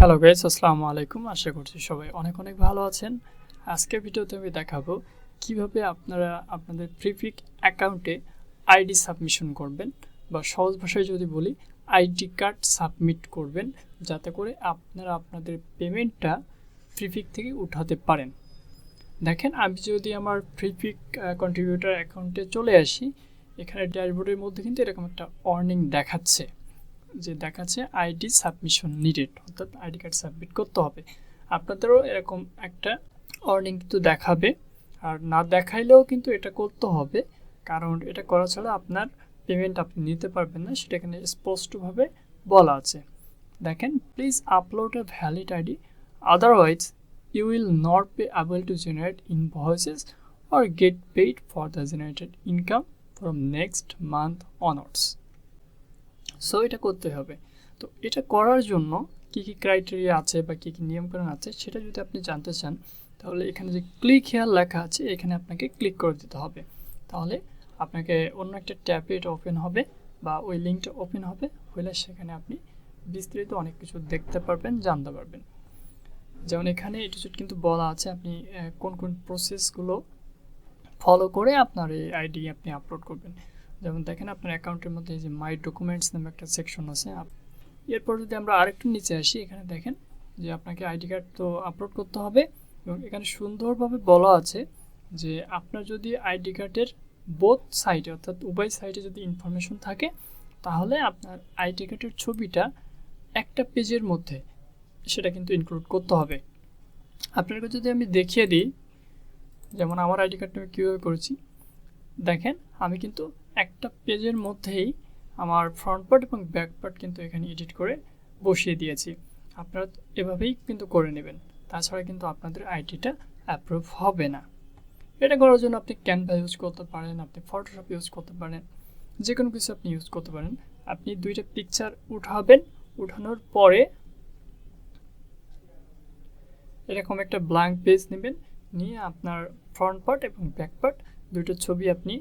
Hello guys, আসসালামু আলাইকুম। আশা করছি সবাই অনেক অনেক ভালো আছেন। আজকের ভিডিওতে আমি দেখাবো কিভাবে আপনারা আপনাদের ফ্রিপিক অ্যাকাউন্টে আইডি সাবমিশন করবেন, বা সহজ ভাষায় যদি বলি আইডি কার্ড সাবমিট করবেন, যাতে করে আপনারা আপনাদের পেমেন্টটা ফ্রিপিক থেকে উঠাতে পারেন। দেখেন, আমি যদি আমার ফ্রিপিক কন্ট্রিবিউটার অ্যাকাউন্টে চলে আসি, এখানে ড্যাশবোর্ডের মধ্যে কিন্তু এরকম একটা ওয়ার্নিং দেখাচ্ছে আইডি সাবমিশন নিডেড, অর্থাৎ আইডি কার্ড সাবমিট করতে হবে। আপনাদেরও এরকম একটা ওয়ার্নিং কিন্তু দেখাবে, আর না দেখাইলেও কিন্তু এটা করতে হবে, কারণ এটা করা ছাড়া আপনার পেমেন্ট আপনি নিতে পারবেন না, সেটা এখানে স্পষ্টভাবে বলা আছে। দেখেন, please upload a valid ID, otherwise you will not be able to generate invoices or get paid for the generated income from next month onwards. So এটা করতে হবে। তো এটা করার জন্য কী কী ক্রাইটেরিয়া আছে বা কী কী নিয়মকানুন আছে সেটা যদি আপনি জানতে চান, তাহলে এখানে যে ক্লিক হেয়ার লেখা আছে এখানে আপনাকে ক্লিক করে দিতে হবে। তাহলে আপনাকে অন্য একটা ট্যাবে এটা ওপেন হবে, বা ওই লিঙ্কটা ওপেন হবে, হলে সেখানে আপনি বিস্তারিত অনেক কিছু দেখতে পারবেন, জানতে পারবেন। যেমন এখানে এটা কিন্তু বলা আছে আপনি কোন কোন প্রসেসগুলো ফলো করে আপনার এই আইডি আপনি আপলোড করবেন। যেমন দেখেন, আপনার অ্যাকাউন্টের মধ্যে যে মাই ডকুমেন্টস নামে একটা সেকশন আছে। এরপর যদি আমরা আরেকটু নিচে আসি, এখানে দেখেন যে আপনাকে আইডি কার্ড তো আপলোড করতে হবে, এবং এখানে সুন্দরভাবে বলা আছে যে আপনার যদি আইডি কার্ডের বোথ সাইডে, অর্থাৎ উভয় সাইডে যদি ইনফরমেশন থাকে, তাহলে আপনার আইডি কার্ডের ছবিটা একটা পেজের মধ্যে সেটা কিন্তু ইনক্লুড করতে হবে। আপনাকে যদি আমি দেখিয়ে দিই, যেমন আমার আইডি কার্ডটা আমি কীভাবে করেছি, দেখেন আমি কিন্তু একটা পেজের মধ্যেই আমার ফ্রন্ট পার্ট এবং ব্যাক পার্ট কিন্তু এখানে এডিট করে বসিয়ে দিয়েছি। আপনারা এভাবেই কিন্তু করে নেবেন, তাছাড়া কিন্তু আপনাদের আইডিটা অ্যাপ্রুভ হবে না। এটা করার জন্য আপনি ক্যানভা ইউজ করতে পারেন, আপনি ফটোশপ ইউজ করতে পারেন, যে কোনো কিছু আপনি ইউজ করতে পারেন। আপনি দুইটা পিকচার উঠাবেন, উঠানোর পরে এরকম একটা ব্ল্যাঙ্ক পেজ নেবেন, নিয়ে আপনার ফ্রন্ট পার্ট এবং ব্যাক পার্ট দুটো ছবি আপনি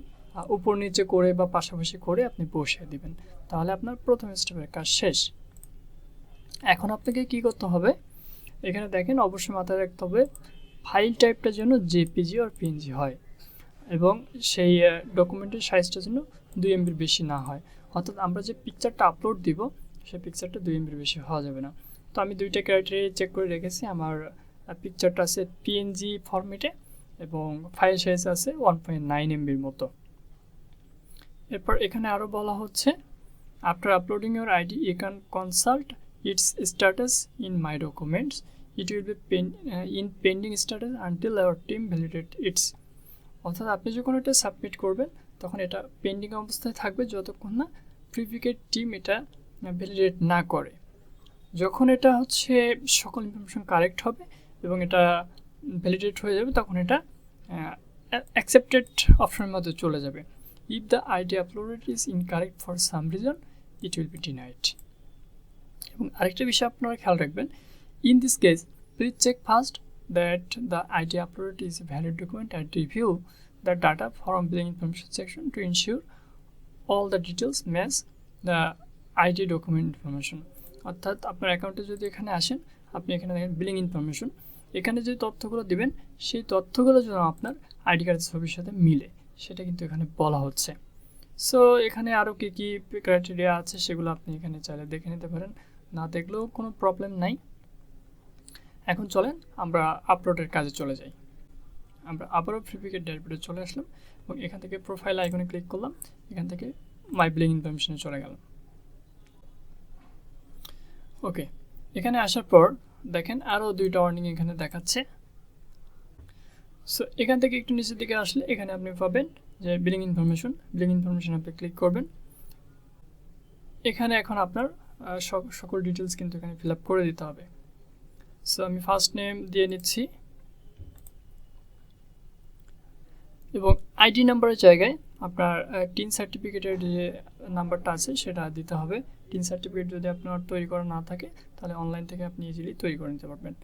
উপর নিচে করে বা পাশাপাশি করে আপনি বসিয়ে দিবেন। তাহলে আপনার প্রথম স্টেপের কাজ শেষ। এখন আপনাকে কি করতে হবে, এখানে দেখেন অবশ্যই মাথায় রাখতে হবে ফাইল টাইপটা যেন জেপিজি আর পিএনজি হয়, এবং সেই ডকুমেন্টের সাইজটা যেন 2 MBর বেশি না হয়। অর্থাৎ আমরা যে পিকচারটা আপলোড দিব সেই পিকচারটা 2 MBর বেশি হওয়া যাবে না। তো আমি দুইটা ক্রাইটেরিয়া চেক করে রেখেছি। আমার পিকচারটা আছে পিএনজি ফরম্যাটে, এবং ফাইল সাইজ আছে 1.9 MBর মতো। এরপর এখানে আরও বলা হচ্ছে, after uploading your ID you can consult its status in my documents, it will be in pending status until our team validate its. অর্থাৎ আপনি যখন এটা সাবমিট করবেন তখন এটা পেন্ডিং অবস্থায় থাকবে যতক্ষণ না ফ্রিপিকের টিম এটা ভ্যালিডেট না করে। যখন এটা হচ্ছে সকল ইনফরমেশন কারেক্ট হবে এবং এটা ভ্যালিডেট হয়ে যাবে, তখন এটা অ্যাকসেপ্টেড অপশনের মধ্যে চলে যাবে। If the ID uploaded is incorrect for some reason it will be denied. এবং আরেকটা বিষয় আপনারা খেয়াল রাখবেন, in this case please check first that the ID uploaded is a valid document and review the data from billing information section to ensure all the details match the ID document information. অর্থাৎ আপনার অ্যাকাউন্টে যদি এখানে আসেন, আপনি এখানে দেখেন billing information, এখানে যে তথ্যগুলো দিবেন সেই তথ্যগুলো যেন আপনার আইডি কার্ডের ছবির সাথে মিলে, সেটা কিন্তু এখানে বলা হচ্ছে। সো এখানে আরও কী কী ক্রাইটেরিয়া আছে সেগুলো আপনি এখানে চাইলে দেখে নিতে পারেন, না দেখলেও কোনো প্রবলেম নাই। এখন চলেন আমরা আপলোডের কাজে চলে যাই। আমরা আবারও ফ্রিপিকের ড্যাশবোর্ডে চলে আসলাম, এবং এখান থেকে প্রোফাইল আইকনে ক্লিক করলাম, এখান থেকে মাই বিলিং ইনফরমেশনে চলে গেলাম। ওকে, এখানে আসার পর দেখেন আরও দুইটা ওয়ার্নিং এখানে দেখাচ্ছে। সো এখান থেকে একটু নিচের দিকে আসলে এখানে আপনি পাবেন যে বিলিং ইনফরমেশন আপনি ক্লিক করবেন। এখানে এখন আপনার সকল ডিটেলস কিন্তু এখানে ফিল আপ করে দিতে হবে। সো আমি ফার্স্ট নেম দিয়ে নিচ্ছি, এবং আইডি নাম্বারের জায়গায় আপনার টিন সার্টিফিকেটের যে নাম্বারটা আছে সেটা দিতে হবে। টিন সার্টিফিকেট যদি আপনার তৈরি করা না থাকে, তাহলে অনলাইন থেকে আপনি ইজিলি তৈরি করে নিতে পারবেন।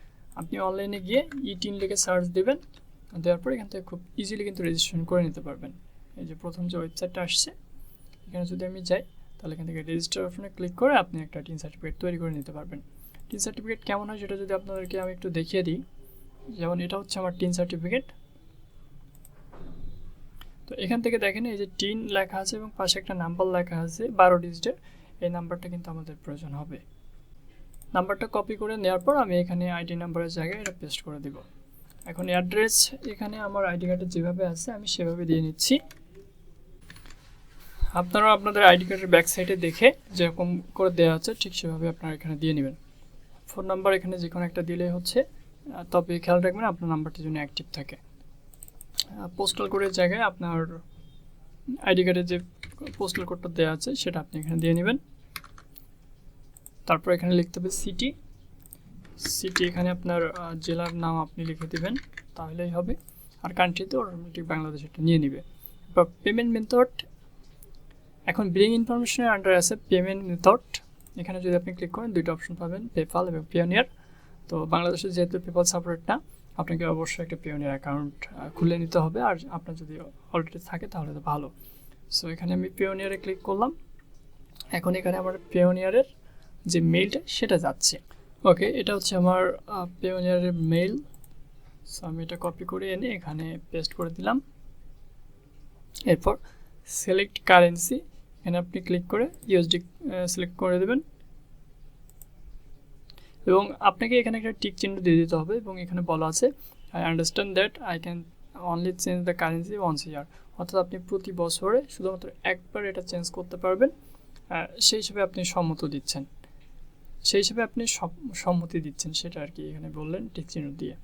আপনি অনলাইনে গিয়ে টিন লিখে সার্চ দেবেন, দেওয়ার পর এখান থেকে খুব ইজিলি কিন্তু রেজিস্ট্রেশন করে নিতে পারবেন। এই যে প্রথম যে ওয়েবসাইটটা আসছে, এখানে যদি আমি যাই, তাহলে এখান থেকে রেজিস্টার অপশনে ক্লিক করে আপনি একটা টিন সার্টিফিকেট তৈরি করে নিতে পারবেন। টিন সার্টিফিকেট কেমন হয় সেটা যদি আপনাদেরকে আমি একটু দেখিয়ে দিই। যেমন এটা হচ্ছে আমার টিন সার্টিফিকেট। তো এখান থেকে দেখেন এই যে টিন লেখা আছে এবং পাশে একটা নাম্বার লেখা আছে 12 ডিজিটের। এই নাম্বারটা কিন্তু আমাদের প্রয়োজন হবে। নাম্বারটা কপি করে নেওয়ার পর আমি এখানে আইডি নাম্বারের জায়গায় এটা পেস্ট করে দিব। এখন অ্যাড্রেস এখানে আমার আইডি কার্ডে যেভাবে আছে আমি সেভাবে দিয়ে নিচ্ছি। আপনারা আপনাদের আইডি কার্ডের ব্যাক সাইডে দেখে যেরকম করে দেওয়া আছে ঠিক সেভাবে আপনারা এখানে দিয়ে নেবেন। ফোন নাম্বার এখানে যে কোনো একটা দিলেই হচ্ছে, তবে খেয়াল রাখবেন আপনার নাম্বারটি যেন অ্যাক্টিভ থাকে। পোস্টাল কোডের জায়গায় আপনার আইডি কার্ডে যে পোস্টাল কোডটা দেওয়া আছে সেটা আপনি এখানে দিয়ে নেবেন। তারপর এখানে লিখতে হবে সিটি। এখানে আপনার জেলার নাম আপনি লিখে দেবেন, তাহলেই হবে। আর কান্ট্রিতে অটোমেটিক বাংলাদেশ এটা নিয়ে নেবে। বা পেমেন্ট মেথড, এখন বিলিং ইনফরমেশনের আন্ডার আছে পেমেন্ট মেথড। এখানে যদি আপনি ক্লিক করেন দুইটা অপশন পাবেন, পেপাল এবং পিওনিয়ার। তো বাংলাদেশে যেহেতু পেপাল সাপোর্ট না, আপনাকে অবশ্যই একটা পিওনিয়ার অ্যাকাউন্ট খুলে নিতে হবে। আর আপনার যদি অলরেডি থাকে তাহলে তো ভালো। সো এখানে আমি পিওনিয়ারে ক্লিক করলাম। এখন এখানে আমার পিওনিয়ারের যে মেইলটা সেটা যাচ্ছে। ওকে, এটা হচ্ছে আমার পিওনিয়ারের মেইল। সো আমি এটা কপি করে এনে এখানে পেস্ট করে দিলাম। এরপর সিলেক্ট কারেন্সি, এখানে আপনি ক্লিক করে ইউএসডি সিলেক্ট করে দেবেন এবং আপনাকে এখানে একটা টিক চিহ্ন দিয়ে দিতে হবে। এবং এখানে বলা আছে I understand that I can only change the currency once year, অর্থাৎ আপনি প্রতি বছরে শুধুমাত্র একবার এটা চেঞ্জ করতে পারবেন। সেই হিসেবে আপনি সম্মতি দিচ্ছেন সেটা আর কি এখানে বললেন টিক চিহ্ন দিয়ে।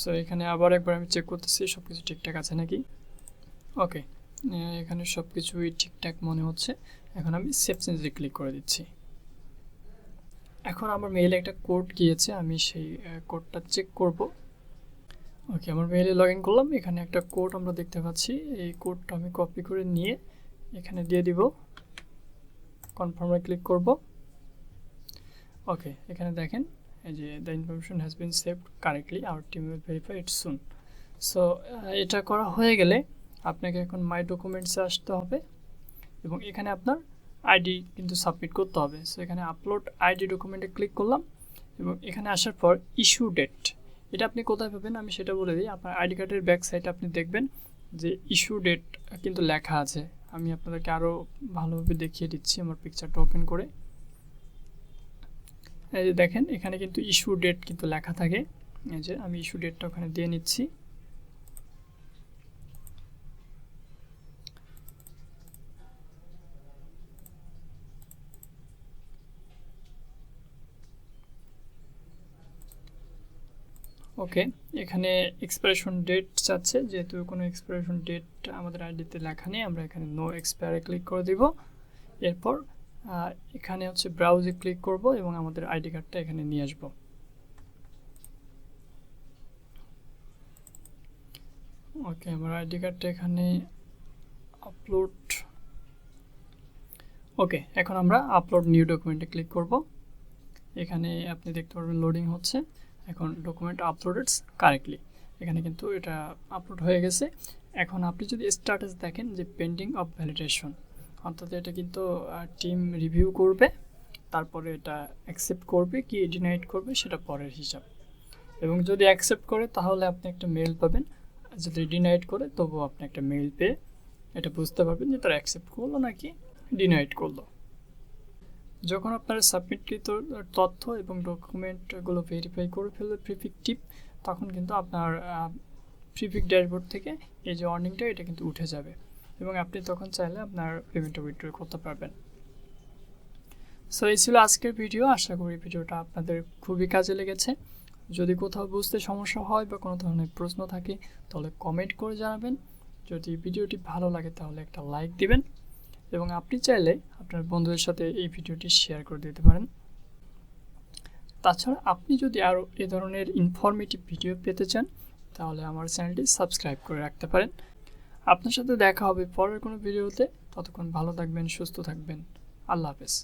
সো এখানে আবার একবার আমি চেক করতেছি সব কিছু ঠিকঠাক আছে নাকি। ওকে, এখানে সব কিছুই ঠিকঠাক মনে হচ্ছে। এখন আমি সেভ চেঞ্জে ক্লিক করে দিচ্ছি। এখন আমার মেইলে একটা কোড গিয়েছে, আমি সেই কোডটা চেক করব। ওকে, আমার মেইলে লগ ইন করলাম। এখানে একটা কোড আমরা দেখতে পাচ্ছি। এই কোডটা আমি কপি করে নিয়ে এখানে দিয়ে দিব। কনফার্মে ক্লিক করব। ওকে, এখানে দেখেন এই যে the information has been saved correctly, our team will verify it soon. So এটা করা হয়ে গেলে আপনাকে এখন মাই ডকুমেন্টসে আসতে হবে এবং এখানে আপনার আইডি কিন্তু সাবমিট করতে হবে। সো এখানে আপলোড আইডি ডকুমেন্টে ক্লিক করলাম এবং এখানে আসার পর ইস্যু ডেট, এটা আপনি কোথায় পাবেন আমি সেটা বলে দিই। আপনার আইডি কার্ডের ব্যাক সাইডে আপনি দেখবেন যে ইস্যু ডেট কিন্তু লেখা আছে। আমি আপনাদেরকে আরও ভালোভাবে দেখিয়ে দিচ্ছি আমার পিকচারটা ওপেন করে। এই যে দেখেন এখানে কিন্তু ইস্যু ডেট কিন্তু লেখা থাকে। এই যে আমি ইস্যু ডেটটা ওখানে দিয়ে নিচ্ছি। ওকে, এখানে এক্সপায়ারেশন ডেট চাচ্ছে, যেহেতু কোনো এক্সপায়ারেশন ডেট আমাদের আইডিতে লেখা নেই আমরা এখানে নো এক্সপায়ারে ক্লিক করে দিব। এরপর এখানে হচ্ছে ব্রাউজে ক্লিক করব এবং আমাদের আইডি কার্ডটা এখানে নিয়ে আসব। ওকে, আমার আইডি কার্ডটা এখানে আপলোড। ওকে, এখন আমরা আপলোড নিউ ডকুমেন্টে ক্লিক করব। এখানে আপনি দেখতে পারবেন লোডিং হচ্ছে। এখন ডকুমেন্ট আপলোডেড কারেক্টলি, এখানে কিন্তু এটা আপলোড হয়ে গেছে। এখন আপনি যদি স্ট্যাটাস দেখেন যে পেন্ডিং অফ ভ্যালিডেশন, অর্থাৎ এটা কিন্তু টিম রিভিউ করবে, তারপরে এটা অ্যাকসেপ্ট করবে কি ডিনাইট করবে সেটা পরের হিসাব। এবং যদি অ্যাকসেপ্ট করে তাহলে আপনি একটা মেইল পাবেন, যদি ডিনাইট করে তবুও আপনি একটা মেইল পেয়ে এটা বুঝতে পারবেন যে তারা অ্যাকসেপ্ট করলো নাকি ডিনাইট করলো। যখন আপনারা সাবমিটকৃত তথ্য এবং ডকুমেন্টগুলো ভেরিফাই করে ফেলবে প্রিপিক টিপ, তখন কিন্তু আপনার প্রিপিক ড্যাশবোর্ড থেকে এই যে ওয়ার্নিংটা এটা কিন্তু উঠে যাবে এবং আপনি তখন চাইলে আপনার পেমেন্টটা উইথড্র করতে পারবেন। সো এই ছিল আজকের ভিডিও। আশা করি ভিডিওটা আপনাদের খুবই কাজে লেগেছে। যদি কোথাও বুঝতে সমস্যা হয় বা কোনো ধরনের প্রশ্ন থাকে তাহলে কমেন্ট করে জানাবেন। যদি ভিডিওটি ভালো লাগে তাহলে একটা লাইক দিবেন এবং আপনি চাইলে আপনার বন্ধুদের সাথে এই ভিডিওটি শেয়ার করে দিতে পারেন। তাছাড়া আপনি যদি আরও এ ধরনের ইনফরমেটিভ ভিডিও পেতে চান তাহলে আমার চ্যানেলটি সাবস্ক্রাইব করে রাখতে পারেন। আপনার সাথে দেখা হবে পরের কোনো ভিডিওতে। ততক্ষণ ভালো থাকবেন, সুস্থ থাকবেন। আল্লাহ হাফেজ।